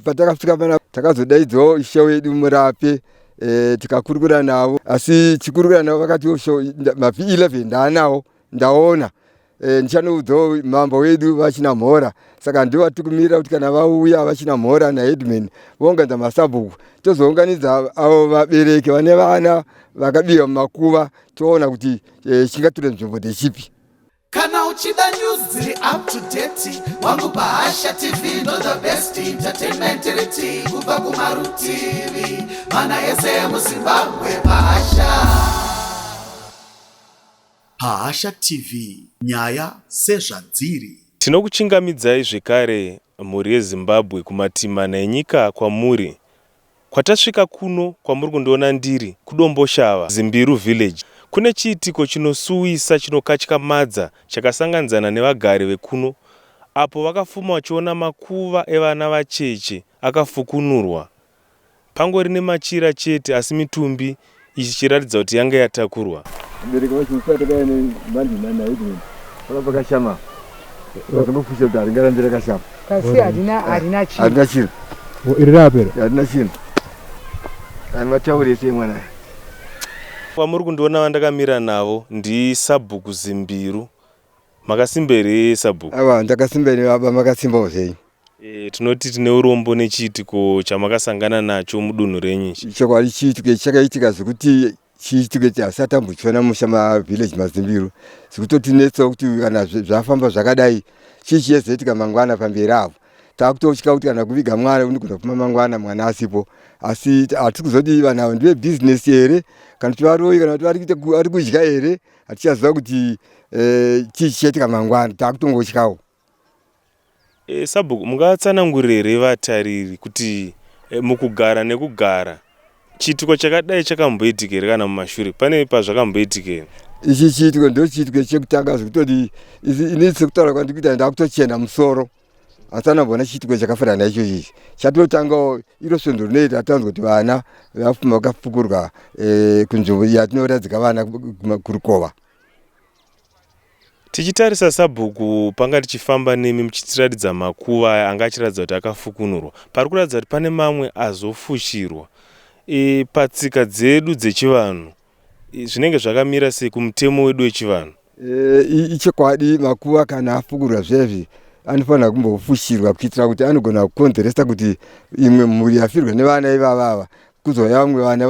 patakasvika pana takazodaidzawo ishe wedu murape tikakurukura navo, asi chikurukura navo vakati mapi 11 ndaanawo ndaona ndichanoudzawo mambo wedu vachina mhora, saka ndovatukumirira kuti kana vauya vachina mhora naheadman vounganidza masabhuku tozounganidza avo vabereki vane vana vakabiwa mumakuva toona kuti chingatora nzvimbo ndechipi. Kana uchida news dziri up to date wangu Bahasha TV ndo the best entertainment reti kubva kumarutivi mana ese muZimbabwe. Bahasha TV, nyaya sezvadziri. Tinokuchingamidzai zvekare mhuri yeZimbabwe kumatimana enyika kwamuri. Kwatasvika kuno kwamuri kundoona ndiri kudomboshava Zimbiru village. Kune chiitiko chinosuwisa chinokatyamadza chakasanganzana nevagari vekuno apo vakafuma vachiona makuva evana vacheche akafukunurwa. Pangori nemachira chete asi mitumbi ichiratidza kuti yanga yatakurwa. Bereka vachimusati kaine mandina naheadman vakashama vakangofusha kuti haringarambira kashama kasi harina chiro irirapera harina chiro ani vataurise mwana. Kwamuri kundiona vandakamira navo ndi sabhuku Zimbiru. Makasimbere sabhuku? Ava ndakasimbere baba, makasimbawo sei? Tinoti tine urombo nechiitiko chamakasangana nacho mudunhu renyu. Chokwadi chiitiko chakaitika zvekuti chiitiko hasatambudzwana mushama village maZimbiru zvekutotinetsawo kuti kana zvafamba zvakadai chichiyezetika mangwana pamberi avo takutotya kuti kana kuviga mwana unogona kupima mangwana mwana asipo, asi hatiri kuzoti vanhu ava ndive bhizinesi here kana kuti varoyi kana kuti vari kudya here hatichaziva kuti chichiitika mangwana takutongotyawo. Sabhuku, mungatsanangurire here vatariri kuti mukugara nekugara chiitiko chakadai chakamboitika here kana mumashure pane pazvakamboitika here? Ichi chiitiko ndo chiitiko chekutanga zvekutoti inini sekutaura kwandikuita ndakutochena musoro hasana mbona chiitiko chakafanana naicho ichi chatotangawo iro svondo rinoita tanzwa kuti vana vapfuma vakafukurwa kunzvimbo yatinoradzika vana kurukova. Tichitarisa sabhuku panga tichifamba nemi muchitiratidza makuva anga achiratidza kuti akafukunurwa. Pari kuratidza kuti pane mamwe azofushirwa. Patsika dzedu dzechivanhu zvinenge zvakamira sei kumutemo wedu wechivanhu? Ichokwadi makuva kana afukurwa zvezvi anofanira kumbofushirwa kuitira kuti anogona kukonzeresa kuti imwe mhuri yafirwa nevana ivavava kuzouya vamwe vana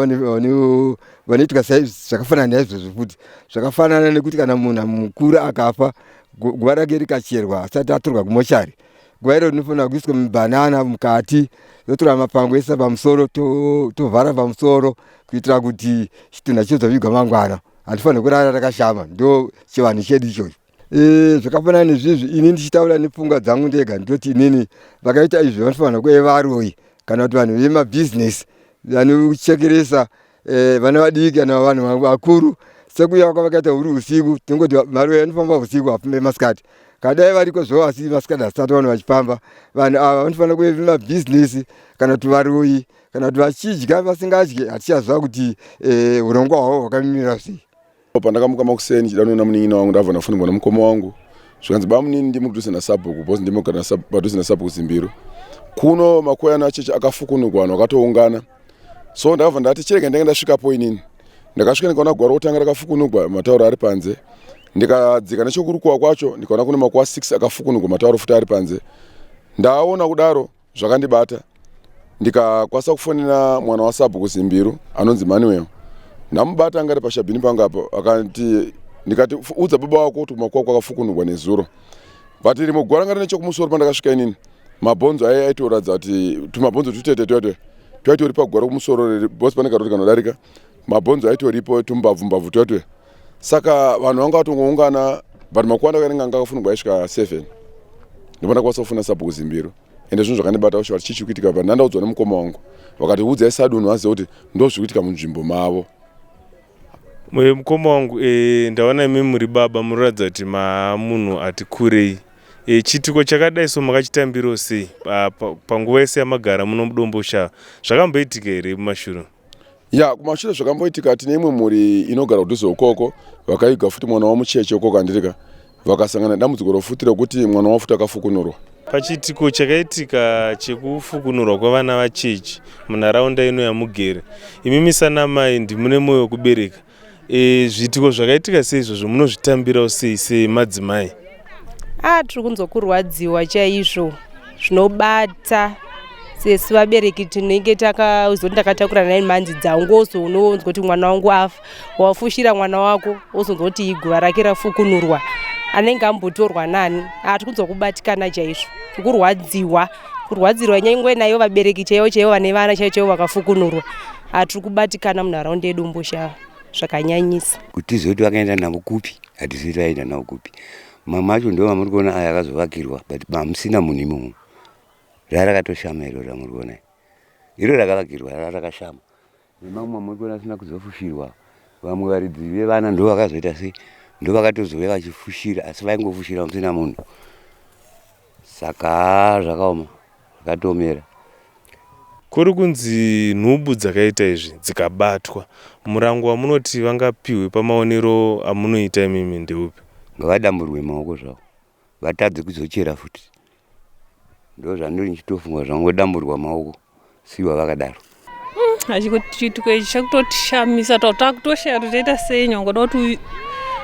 vanoitika zvakafanana naizvozvo futi. Zvakafanana nekuti kana munhu mukuru akafa guva rake rikacherwa asati atorwa kumoshari, guva iro rinofanira kuiswa mubhanana mukati rotora mapango ese pamusoro tovhara pamusoro kuitira kuti chitunha chizovigwa mangwana. Hatifanira kurara takashama, ndo chivanhu chedu ichocho. Zvakafanana nezvizvi inini ndichitaura nepfungwa dzangu ndega ndoti inini vakaita izvi vanofanira kuve varoyi kana kuti vanhu vemabhizinesi vanochekeresa vana vadiki kana vanhu vakuru sekuya kwavakaita uri usiku tinongoti maroyi anofamba usiku hapfumbe masikati kadai variko zvo asi masikati hasati vanhu vachifamba. Vanhu ava vanofanira kuve vemabhizinesi kana kuti varoyi kana kuti vachidya vasingadyi hatichaziva kuti urongwa hwavo hwakamira sei. Pandakamuka makuseni chidanoona munin'ina wangu ndabva ndafunirwa nomukoma wangu zvikanzi bamunini ndimo kudhuze nasabhuku bhozi ndimo kana padhuze nasabhuku Zimbiru kuno makuva ana acheche akafukunurwa vanhu vakatoungana. So ndabva ndati chireke ndenge ndasvikapo inini ndakasvika ndikaona gwaro kutanga rakafukunurwa matauro ari panze, ndikadzika nechokurukuwa kwacho ndikaona kune makuva 6 akafukunurwa matauro futi ari panze. Ndaona kudaro zvakandibata ndikakwanisa kufonera mwana wasabhuku Zimbiru anonzi Manuel. Namubata angari pashabhini pangu apo akati ndikati udza baba wako kuti makuva kwakafukunurwa nezuro. But iri mugwara ngari nechokumusoro pandakasvika inini mabhonzo aitoratidza kuti tumabhonzo tutete twaiti ripa gwara kumusoro bosi pane karoti kanodarika mabhonzo aitoripo tumbavhu twetwe. Saka vanhu vanga vatongoungana but makuva ndakaenenga anga akafunirwa aisvika 7 ndipo ndakwanisa kufuna sabhuku Zimbiru ende zvinhu zvakandibata kusvika chichi kuitika but ndandaudzwa nemukoma wangu vakati udzai sadunhu vazive kuti ndozvikuitika munzvimbo mavo. Mukoma wangu ndaona imi muri baba munoratidza kuti munhu ati kurei. Chiitiko chakadai so makachitambiro sei panguva yese yamagara muno mudomboshava zvakamboitika here mumashure? Ya kumashure zvakamboitika. Tine imwe mhuri inogara kudhuze ukoko vakaiga futi mwana wamucheche ukoko andirika vakasangana dambudziko rofuti rekuti mwana wafuti akafukunurwa Pachiitiko chakaitika chekufukunurwa kwavana vacheche munharaunda ino yamugere, imi sanamai ndimune mwoyo wekubereka. Zviitiko zvakaitika seizvozvo munozvitambirawo sei semadzimai? Tiri kunzokurwadziwa chaizvo, zvinobata sesu vabereki tinenge takazoti ndakatakura 9 manzi dzangu, unoonzwa kuti mwana wangu afa, wafushira mwana wako wozonzwa kuti iguva rake rafukunurwa, anenge ambotorwa nani. Tiri kunzokubatikana chaizvo, kurwadziwa nyangwe nayo vabereki chaivo vane vana chaivo vakafukunurwa. Tiri kubatikana munharaunda yedu Mbosha zvakanyanyisa. Kuti zoti vakaenda navo kupi, hatizoti vaenda navo kupi. Mama acho ndo vamuri kuona aya akazovakirwa, but hamusina munhu imomo. Rarakatoshama iro ramuri kuona. Iro rakavakirwa rakashama. Nemamwe mamuri kuona asina kuzofushirwa. Vamwe varidzi vevana ndo vakazoita sei, ndo vakatozouya vachifushira, asi vaingofushira musina munhu. Saka zvakaoma, zvakatomera. Kuri kunzi nhubu dzakaita izvi dzikabatwa, murango wamunoti vangapiwe pamaonero amunoita imimi ndeupi? Ngavadamburwe maoko zvavo, vatadze kuzochera futi. Ndo zvandiri ndichitofunga zvangodamburwa maoko, siwa vakadaro. Chiitiko ichi chakutotishamisa, takutoshaya kuti toita sei nyangwe kuti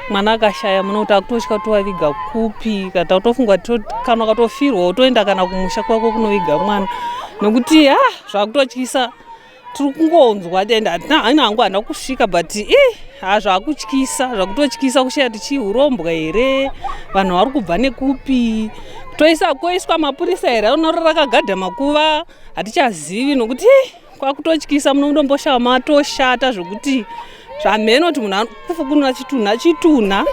mwana akashaya muno kuti akutosvika tovaviga kupi, kana takutofunga kuti kana ukatofirwa utoenda kana kumusha kwako kunoviga mwana. Nekuti zvakutotyisa, tiri kungonzwa tenda haina hangu hana kusvika, but zvakutyisa, zvakutotyisa kushaya tichi urombwa here, vanhu vari kubva nekupi, koiswa mapurisa here, unoro rakagadha Makuva, hatichazivi, nokuti kwakutotyisa muno mudomboshava matoshata zvokuti zvamheno kuti munhu akufukunura chitunha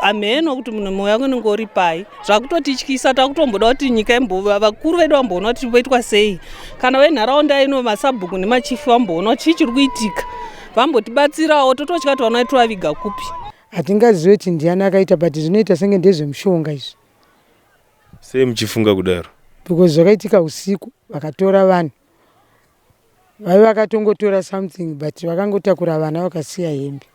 amheno kuti munhu moyo wake unenge uri pai. Zvakutotityisa, takutomboda kuti nyika imbova, vakuru vedu vamboona kuti voitwa sei, kana venharaunda ino masabhuku nemachifu vamboona kuti chii chiri kuitika, vambotibatsirawo, tototya kuti vana tovaviga kupi. Hatingazivi kuti ndiani akaita, but zvinoita senge ndezvemushonga izvi. Sei muchifunga kudaro? Because zvakaitika usiku, vakatora vanhu. Vakatongotora something, but vakangotakura vana vakasiya hembe.